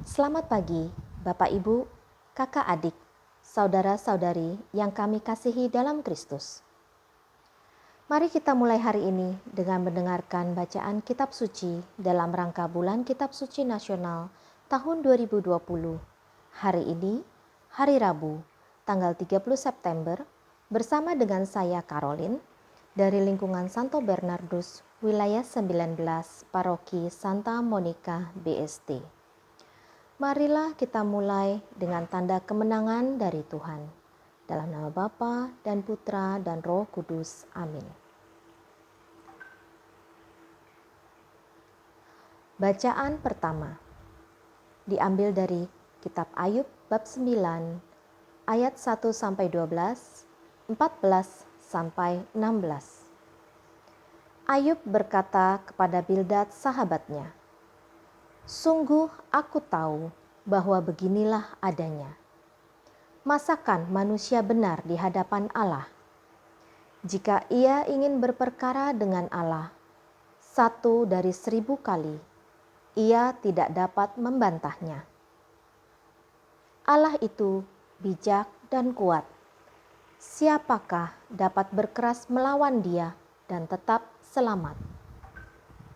Selamat pagi, Bapak Ibu, kakak adik, saudara-saudari yang kami kasihi dalam Kristus. Mari kita mulai hari ini dengan mendengarkan bacaan kitab suci dalam rangka bulan kitab suci nasional tahun 2020. Hari ini, hari Rabu, tanggal 30 September, bersama dengan saya Caroline dari lingkungan Santo Bernardus, wilayah 19, Paroki Santa Monica BST. Marilah kita mulai dengan tanda kemenangan dari Tuhan. Dalam nama Bapa dan Putra dan Roh Kudus. Amin. Bacaan pertama diambil dari kitab Ayub bab 9 ayat 1 sampai 12, 14 sampai 16. Ayub berkata kepada Bildad sahabatnya, "Sungguh aku tahu bahwa beginilah adanya. Masakan manusia benar di hadapan Allah? Jika ia ingin berperkara dengan Allah, 1 dari 1000 kali, ia tidak dapat membantahnya. Allah itu bijak dan kuat. Siapakah dapat berkeras melawan Dia dan tetap selamat?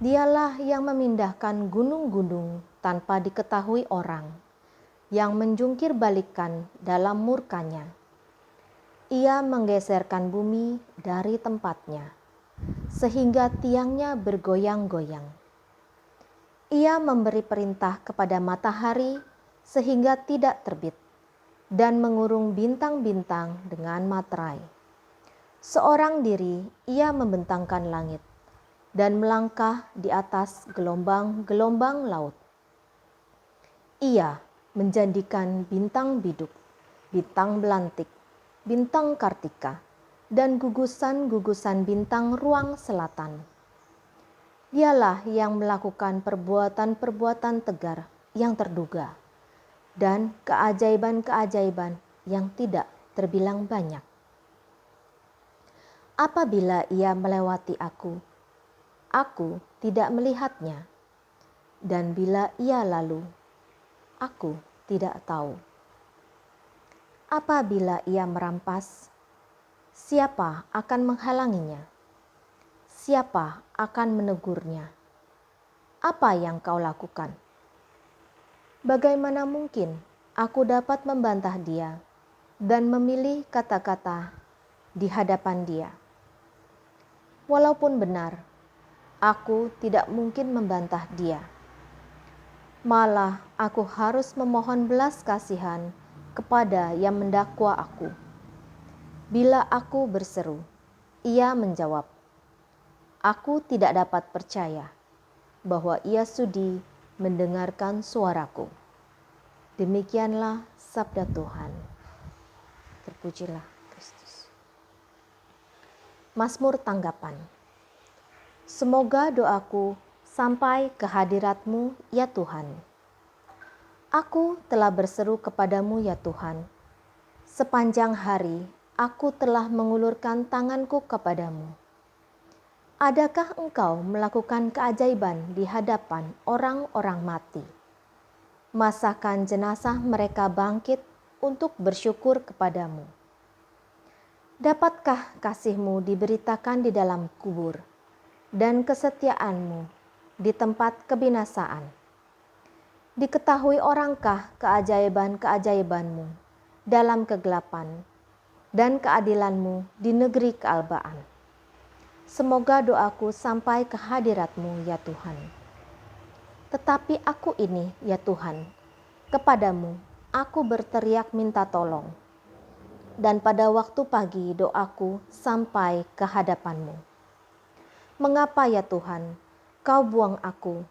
Dialah yang memindahkan gunung-gunung tanpa diketahui orang, yang menjungkir balikan dalam murkanya. Ia menggeserkan bumi dari tempatnya, sehingga tiangnya bergoyang-goyang. Ia memberi perintah kepada matahari sehingga tidak terbit, dan mengurung bintang-bintang dengan materai. Seorang diri ia membentangkan langit, dan melangkah di atas gelombang-gelombang laut. Ia menjadikan bintang biduk, bintang belantik, bintang kartika, dan gugusan-gugusan bintang ruang selatan. Dialah yang melakukan perbuatan-perbuatan tegar yang terduga, dan keajaiban-keajaiban yang tidak terbilang banyak. Apabila ia melewati aku tidak melihatnya, dan bila ia lalu, aku tidak tahu. Apabila ia merampas, siapa akan menghalanginya? Siapa akan menegurnya? Apa yang kau lakukan? Bagaimana mungkin aku dapat membantah dia dan memilih kata-kata di hadapan dia? Walaupun benar, aku tidak mungkin membantah dia. Malah aku harus memohon belas kasihan kepada yang mendakwa aku. Bila aku berseru, ia menjawab. Aku tidak dapat percaya bahwa ia sudi mendengarkan suaraku. Demikianlah sabda Tuhan. Terpujilah Kristus. Mazmur tanggapan. Semoga doaku sampai ke hadirat-Mu, ya Tuhan. Aku telah berseru kepadamu, ya Tuhan. Sepanjang hari aku telah mengulurkan tanganku kepadamu. Adakah Engkau melakukan keajaiban di hadapan orang-orang mati? Masakan jenazah mereka bangkit untuk bersyukur kepadamu? Dapatkah kasih-Mu diberitakan di dalam kubur, dan kesetiaan-Mu di tempat kebinasaan? Diketahui orangkah keajaiban-keajaiban-Mu dalam kegelapan, dan keadilan-Mu di negeri kealbaan? Semoga doaku sampai ke hadirat-Mu, ya Tuhan. Tetapi aku ini, ya Tuhan, kepadamu aku berteriak minta tolong, dan pada waktu pagi doaku sampai ke hadapan-Mu. Mengapa ya Tuhan, Kau buang aku?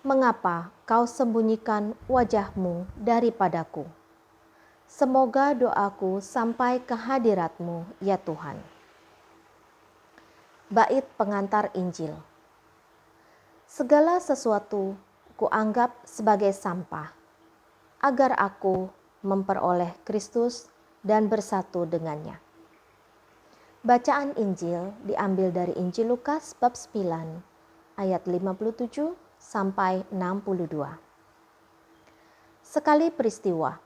Mengapa Kau sembunyikan wajah-Mu daripadaku? Semoga doaku sampai ke hadirat-Mu, ya Tuhan. Bait pengantar Injil. Segala sesuatu kuanggap sebagai sampah, agar aku memperoleh Kristus dan bersatu dengannya. Bacaan Injil diambil dari Injil Lukas bab 9 ayat 57 sampai 62. sekali peristiwa.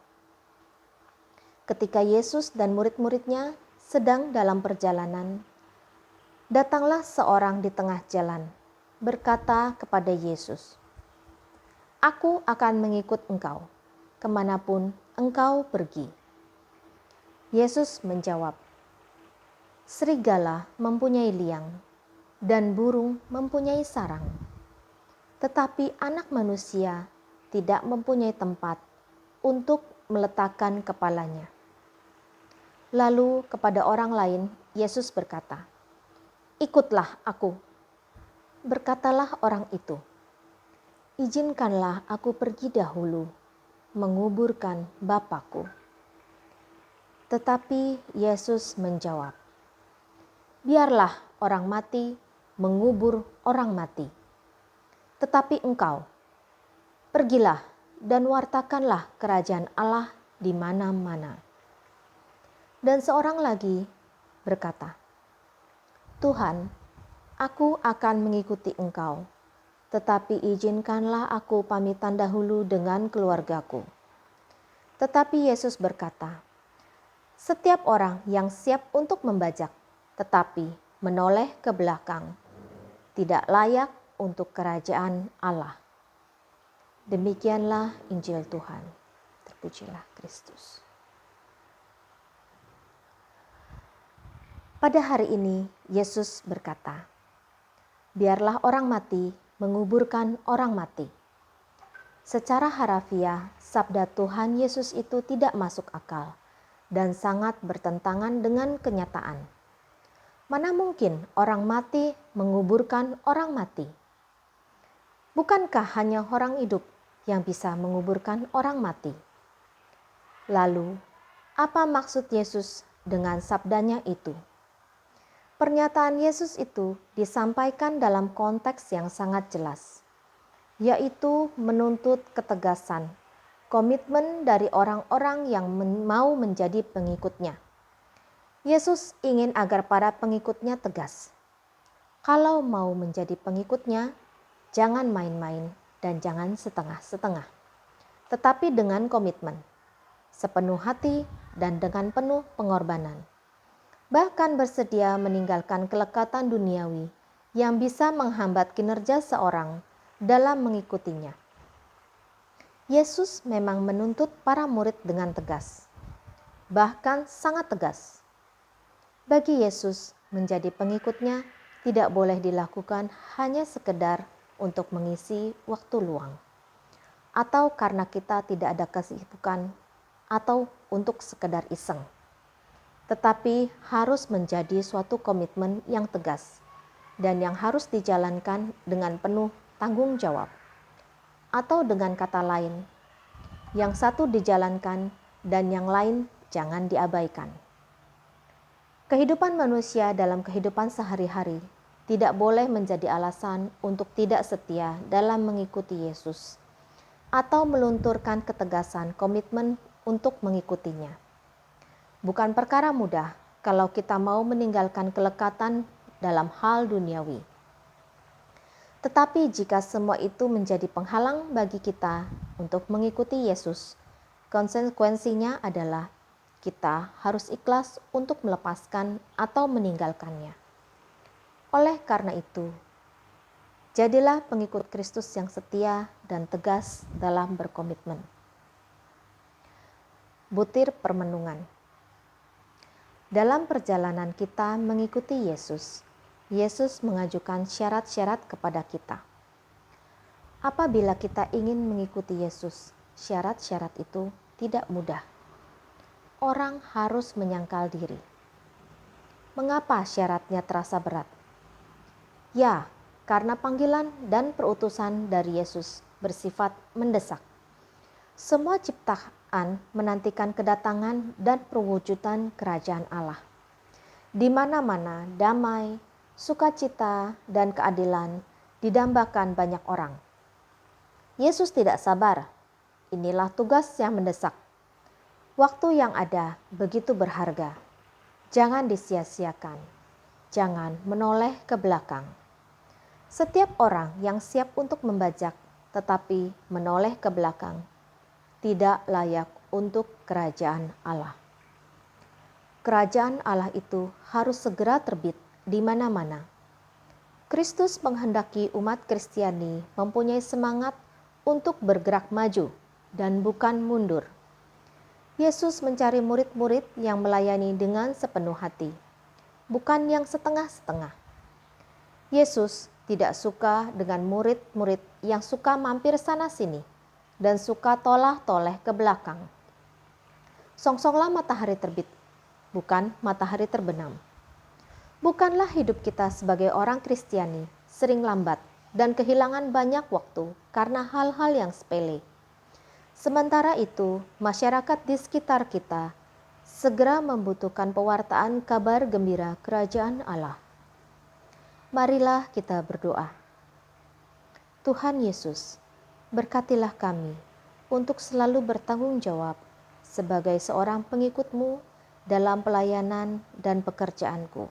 Ketika Yesus dan murid-muridnya sedang dalam perjalanan, datanglah seorang di tengah jalan, berkata kepada Yesus, "Aku akan mengikut engkau, kemanapun engkau pergi." Yesus menjawab, "Serigala mempunyai liang, dan burung mempunyai sarang, tetapi Anak Manusia tidak mempunyai tempat untuk meletakkan kepalanya." Lalu kepada orang lain, Yesus berkata, "Ikutlah aku." Berkatalah orang itu, "Izinkanlah aku pergi dahulu, menguburkan Bapakku." Tetapi Yesus menjawab, "Biarlah orang mati mengubur orang mati. Tetapi engkau, pergilah dan wartakanlah kerajaan Allah di mana-mana." Dan seorang lagi berkata, "Tuhan, aku akan mengikuti engkau, tetapi izinkanlah aku pamitan dahulu dengan keluargaku." Tetapi Yesus berkata, "Setiap orang yang siap untuk membajak, tetapi menoleh ke belakang, tidak layak untuk kerajaan Allah." Demikianlah Injil Tuhan. Terpujilah Kristus. Pada hari ini, Yesus berkata, "Biarlah orang mati menguburkan orang mati." Secara harafiah, sabda Tuhan Yesus itu tidak masuk akal dan sangat bertentangan dengan kenyataan. Mana mungkin orang mati menguburkan orang mati? Bukankah hanya orang hidup yang bisa menguburkan orang mati? Lalu, apa maksud Yesus dengan sabdanya itu? Pernyataan Yesus itu disampaikan dalam konteks yang sangat jelas, yaitu menuntut ketegasan, komitmen dari orang-orang yang mau menjadi pengikutnya. Yesus ingin agar para pengikutnya tegas. Kalau mau menjadi pengikutnya, jangan main-main dan jangan setengah-setengah, tetapi dengan komitmen, sepenuh hati dan dengan penuh pengorbanan. Bahkan bersedia meninggalkan kelekatan duniawi yang bisa menghambat kinerja seorang dalam mengikutinya. Yesus memang menuntut para murid dengan tegas, bahkan sangat tegas. Bagi Yesus, menjadi pengikutnya tidak boleh dilakukan hanya sekedar untuk mengisi waktu luang, atau karena kita tidak ada kesibukan, atau untuk sekedar iseng. Tetapi harus menjadi suatu komitmen yang tegas dan yang harus dijalankan dengan penuh tanggung jawab. Atau dengan kata lain, yang satu dijalankan dan yang lain jangan diabaikan. Kehidupan manusia dalam kehidupan sehari-hari tidak boleh menjadi alasan untuk tidak setia dalam mengikuti Yesus atau melunturkan ketegasan komitmen untuk mengikutinya. Bukan perkara mudah kalau kita mau meninggalkan kelekatan dalam hal duniawi. Tetapi jika semua itu menjadi penghalang bagi kita untuk mengikuti Yesus, konsekuensinya adalah kita harus ikhlas untuk melepaskan atau meninggalkannya. Oleh karena itu, jadilah pengikut Kristus yang setia dan tegas dalam berkomitmen. Butir permenungan. Dalam perjalanan kita mengikuti Yesus, Yesus mengajukan syarat-syarat kepada kita. Apabila kita ingin mengikuti Yesus, syarat-syarat itu tidak mudah. Orang harus menyangkal diri. Mengapa syaratnya terasa berat? Ya, karena panggilan dan perutusan dari Yesus bersifat mendesak. Semua ciptaan menantikan kedatangan dan perwujudan kerajaan Allah. Di mana-mana damai, sukacita, dan keadilan didambakan banyak orang. Yesus tidak sabar. Inilah tugas yang mendesak. Waktu yang ada begitu berharga. Jangan disia-siakan. Jangan menoleh ke belakang. Setiap orang yang siap untuk membajak tetapi menoleh ke belakang tidak layak untuk kerajaan Allah. Kerajaan Allah itu harus segera terbit di mana-mana. Kristus menghendaki umat Kristiani mempunyai semangat untuk bergerak maju dan bukan mundur. Yesus mencari murid-murid yang melayani dengan sepenuh hati, bukan yang setengah-setengah. Yesus tidak suka dengan murid-murid yang suka mampir sana-sini dan suka tolah-toleh ke belakang. Songsonglah matahari terbit, bukan matahari terbenam. Bukanlah hidup kita sebagai orang Kristiani sering lambat dan kehilangan banyak waktu karena hal-hal yang sepele. Sementara itu, masyarakat di sekitar kita segera membutuhkan pewartaan kabar gembira kerajaan Allah. Marilah kita berdoa. Tuhan Yesus, berkatilah kami untuk selalu bertanggung jawab sebagai seorang pengikut-Mu dalam pelayanan dan pekerjaanku.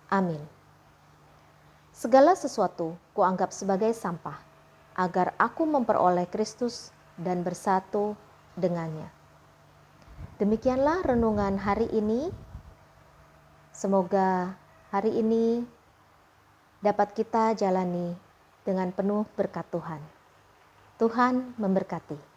Amin. Segala sesuatu kuanggap sebagai sampah, agar aku memperoleh Kristus dan bersatu dengannya. Demikianlah renungan hari ini. Semoga hari ini dapat kita jalani dengan penuh berkat Tuhan. Tuhan memberkati.